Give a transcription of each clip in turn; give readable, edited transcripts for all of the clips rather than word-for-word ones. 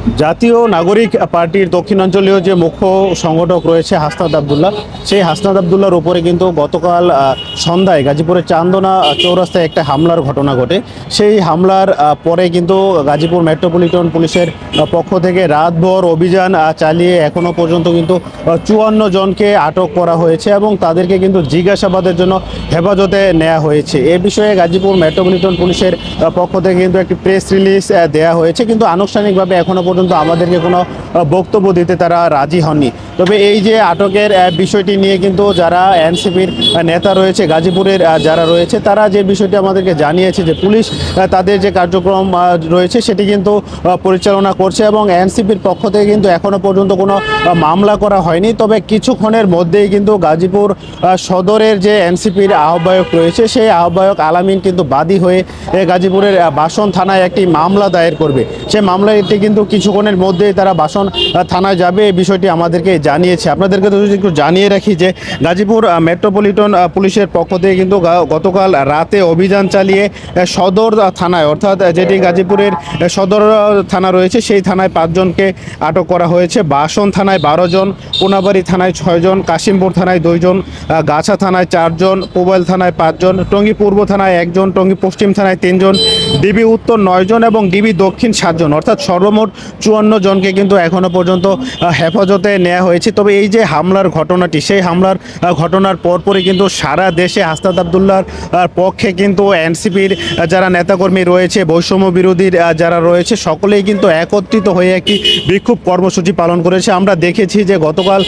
জাতীয় নাগরিক পার্টির দক্ষিণাঞ্চলীয় যে মুখ্য সংগঠক রয়েছে হাসনাত আবদুল্লাহ, সেই হাসনাত আবদুল্লাহর উপরে কিন্তু গতকাল সন্ধ্যায় গাজীপুরের চান্দনা চৌরাস্তায় একটা হামলার ঘটনা ঘটে। সেই হামলার পরে কিন্তু গাজীপুর মেট্রোপলিটন পুলিশের পক্ষ থেকে রাতভর অভিযান চালিয়ে এখনও পর্যন্ত কিন্তু 54 জনকে আটক করা হয়েছে এবং তাদেরকে কিন্তু জিজ্ঞাসাবাদের জন্য হেফাজতে নেওয়া হয়েছে। এ বিষয়ে গাজীপুর মেট্রোপলিটন পুলিশের পক্ষ থেকে কিন্তু একটি প্রেস রিলিজ দেওয়া হয়েছে, কিন্তু আনুষ্ঠানিকভাবে এখনও পর্যন্ত আমাদেরকে কোনো বক্তব্য দিতে তারা রাজি হননি। তবে এই যে আটকের বিষয়টি নিয়ে কিন্তু যারা এনসিপির নেতা রয়েছে গাজীপুরের যারা রয়েছে, তারা যে বিষয়টি আমাদেরকে জানিয়েছে যে পুলিশ তাদের যে কার্যক্রম রয়েছে সেটি কিন্তু পরিচালনা করছে এবং এনসিপির পক্ষ থেকে কিন্তু এখনও পর্যন্ত কোনো মামলা করা হয়নি। তবে কিছুক্ষণের মধ্যেই কিন্তু গাজীপুর সদরের যে এনসিপির আহ্বায়ক রয়েছে সেই আহ্বায়ক আলামিন কিন্তু বাদী হয়ে গাজীপুরের বাসন থানায় একটি মামলা দায়ের করবে। সেই মামলাটি কিন্তু কিছুক্ষণের মধ্যেই তারা বাসন থানায় যাবে, এই বিষয়টি আমাদেরকে জানিয়েছে। আপনাদেরকে তো একটু জানিয়ে রাখি যে গাজীপুর মেট্রোপলিটন পুলিশের পক্ষ থেকে কিন্তু গতকাল রাতে অভিযান চালিয়ে সদর থানায়, অর্থাৎ যেটি গাজীপুরের সদর থানা রয়েছে সেই থানায় 5 জনকে আটক করা হয়েছে। বাসন থানায় 12 জন, কোনাবাড়ি থানায় 6 জন, কাশিমপুর থানায় 2 জন, গাছা থানায় 4 জন, পোবাইল থানায় 5 জন, টঙ্গী পূর্ব থানায় 1 জন, টঙ্গী পশ্চিম থানায় 3 জন, ডিবি উত্তর 9 জন এবং ডিবি দক্ষিণ 7 জন, অর্থাৎ সর্বমোট 54 জনকে কিন্তু এখনও পর্যন্ত হেফাজতে নেওয়া হয়েছে। তবে এই যে হামলার ঘটনাটি, সেই হামলার ঘটনার পরপরই কিন্তু সারা দেশে হাসনাত আবদুল্লাহর পক্ষে কিন্তু এনসিপির যারা নেতাকর্মী রয়েছে, বৈষম্য বিরোধী যারা রয়েছে, সকলেই কিন্তু একত্রিত হয়ে একটি বিক্ষোভ কর্মসূচি পালন করেছে। আমরা দেখেছি যে গতকাল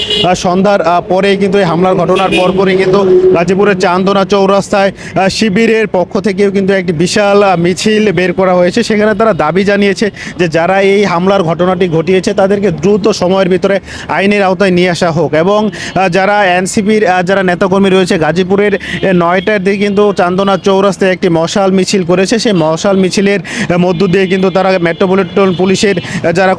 সন্ধ্যার পরেই কিন্তু এই হামলার ঘটনার পরপরই কিন্তু গাজীপুরের চান্দনা চৌরাস্তায় শিবিরের পক্ষ থেকেও কিন্তু একটি বিশাল মিছিল বের করা হয়েছে। সেখানে তারা দাবি জানিয়েছে যে যারা এই হামলার ঘটনাটি ঘটিয়েছে তাদেরকে দ্রুত সময়ের ভিতরে আইনের আওতায় নিয়ে আসা হোক এবং যারা এনসিপির যারা নেতাকর্মী রয়েছে গাজীপুরের 9টার দিকে কিন্তু চান্দনা চৌরাস্তায় একটি মশাল মিছিল করেছে। সেই মশাল মিছিলের মধ্য দিয়ে কিন্তু তারা মেট্রোপলিটন পুলিশের যারা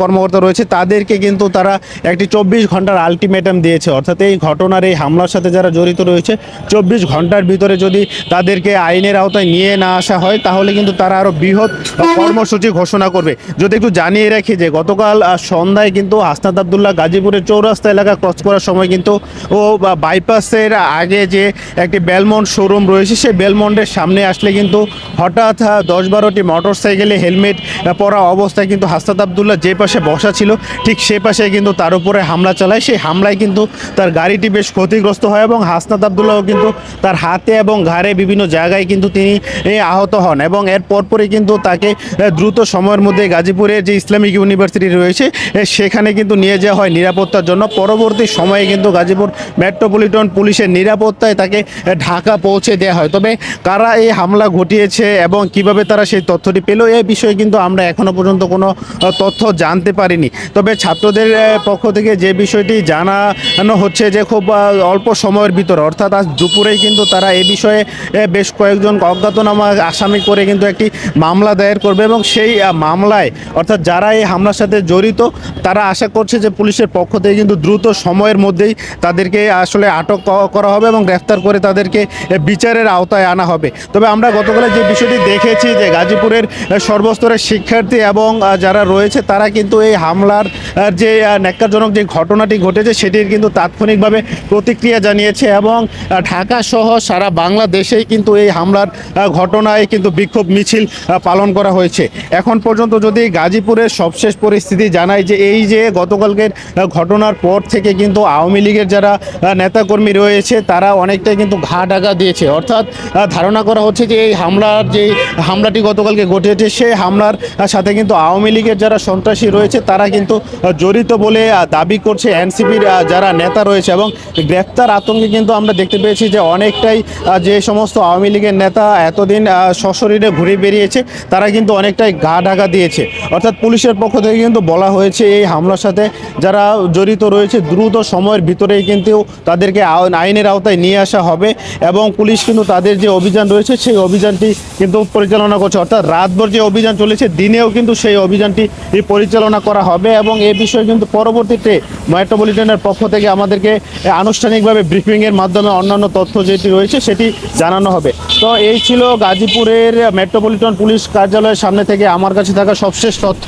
কর্মকর্তা রয়েছে তাদেরকে কিন্তু তারা একটি 24 ঘন্টার আলটিমেটাম দিয়েছে, অর্থাৎ এই ঘটনার এই হামলার সাথে যারা জড়িত রয়েছে 24 ঘন্টার ভিতরে যদি তাদেরকে আইনের আওতায় নিয়ে না আসা হয় তাহলে কিন্তু তারা আরও বৃহৎ কর্মসূচি ঘোষণা করবে। যদি একটু জানিয়ে রাখি যে গতকাল সন্ধ্যায় কিন্তু হাসনাত আবদুল্লাহ গাজীপুরের চৌরাস্তা এলাকা ক্রস করার সময় কিন্তু ও বাইপাসের আগে যে একটি বেলমন্ড শোরুম রয়েছে সেই বেলমন্ডের সামনে আসলে কিন্তু হঠাৎ 10-12টি মোটর সাইকেলে হেলমেট পরা অবস্থায় কিন্তু হাসনাত আবদুল্লাহ যে পাশে বসা ছিল ঠিক সে পাশে কিন্তু তার উপরে হামলা চালায়। সেই হামলায় কিন্তু তার গাড়িটি বেশ ক্ষতিগ্রস্ত হয় এবং হাসনাত আবদুল্লাহ কিন্তু তার হাতে এবং ঘাড়ে বিভিন্ন জায়গায় কিন্তু তিনি আহত হন এবং এর পরপরই কিন্তু তাকে দ্রুত সময়ের মধ্যে গাজীপুরের যে ইসলামিক ইউনিভার্সিটি রয়েছে সেখানে কিন্তু নিয়ে যাওয়া হয় নিরাপত্তার জন্য। পরবর্তী সময়ে কিন্তু গাজীপুর মেট্রোপলিটন পুলিশের নিরাপত্তায় তাকে ঢাকা পৌঁছে দেওয়া হয়। তবে কারা এই হামলা ঘটিয়েছে এবং কিভাবে তারা সেই তথ্যটি পেল এই বিষয়ে কিন্তু আমরা এখনও পর্যন্ত কোনো তথ্য জানতে পারিনি। তবে ছাত্রদের পক্ষ থেকে যে বিষয়টি জানানো হচ্ছে যে খুব অল্প সময়ের ভিতরে, অর্থাৎ আজ দুপুরেই কিন্তু তারা এই বিষয়ে বেশ কয়েকজন অজ্ঞাতনামা আসামি করে কিন্তু একটি মামলা দায়ের করবে এবং সেই মামলায় অর্থাৎ যারা এই হামলার সাথে জড়িত তারা আশা করছে যে পুলিশের পক্ষ থেকে কিন্তু দ্রুত সময়ের মধ্যেই তাদেরকে আসলে আটক করা হবে এবং গ্রেফতার করে তাদেরকে বিচারের আওতায় আনা হবে। তবে আমরা গতকাল যে বিষয়টি দেখেছি যে গাজীপুরের সর্বস্তরের শিক্ষার্থী এবং যারা রয়েছে তারা কিন্তু এই হামলার যে ন্যাক্কারজনক যে ঘটনাটি ঘটেছে সেটির কিন্তু তাৎক্ষণিকভাবে প্রতিক্রিয়া জানিয়েছে এবং ঢাকা সহ সারা বাংলাদেশেই কিন্তু এই হামলার ঘটনায় কিন্তু বিক্ষোভ মিছিল পালন করা হয়েছে। এখন পর্যন্ত যদি গাজীপুরের সবশেষ পরিস্থিতি জানাই যে এই যে গতকালকের ঘটনার পর থেকে কিন্তু আওয়ামী লীগের যারা নেতাকর্মী রয়েছে তারা অনেকটাই কিন্তু ঘা ঢাকা দিয়েছে, অর্থাৎ ধারণা করা হচ্ছে যে এই হামলাটি গতকালকে ঘটেছে সেই হামলার সাথে কিন্তু আওয়ামী লীগের যারা সন্ত্রাসী রয়েছে তারা কিন্তু জড়িত বলে দাবি করছে এনসিপির যারা নেতা রয়েছে এবং গ্রেফতার আতঙ্কে কিন্তু আমরা দেখতে পেয়েছি যে অনেকটাই যে সমস্ত আওয়ামী লীগের নেতা এতদিন সশরীরে ঘুরে বেরিয়েছে তারা কিন্তু অনেকটাই গা ঢাকা দিয়েছে। অর্থাৎ পুলিশের পক্ষ থেকে কিন্তু বলা হয়েছে এই হামলার সাথে যারা জড়িত রয়েছে দ্রুত সময়ের ভিতরেই কিন্তু তাদেরকে আইনের আওতায় নিয়ে আসা হবে এবং পুলিশ কিন্তু তাদের যে অভিযান রয়েছে সেই অভিযানটি কিন্তু পরিচালনা করছে, অর্থাৎ রাতভর যে অভিযান চলেছে দিনেও কিন্তু সেই অভিযানটি পরিচালনা করা হবে এবং এই বিষয়ে কিন্তু পরবর্তীতে মেট্রোপলিটনের পক্ষ থেকে আমাদেরকে আনুষ্ঠানিকভাবে ব্রিফিংয়ের মাধ্যমে অন্যান্য তথ্য যেটি রয়েছে সেটি জানানো হবে। তো এই ছিল গাজীপুরের মেট্রোপলিটন পুলিশ কার্যালয়ের সামনে থেকে আমার কাছে থাকা সবশেষ তথ্য।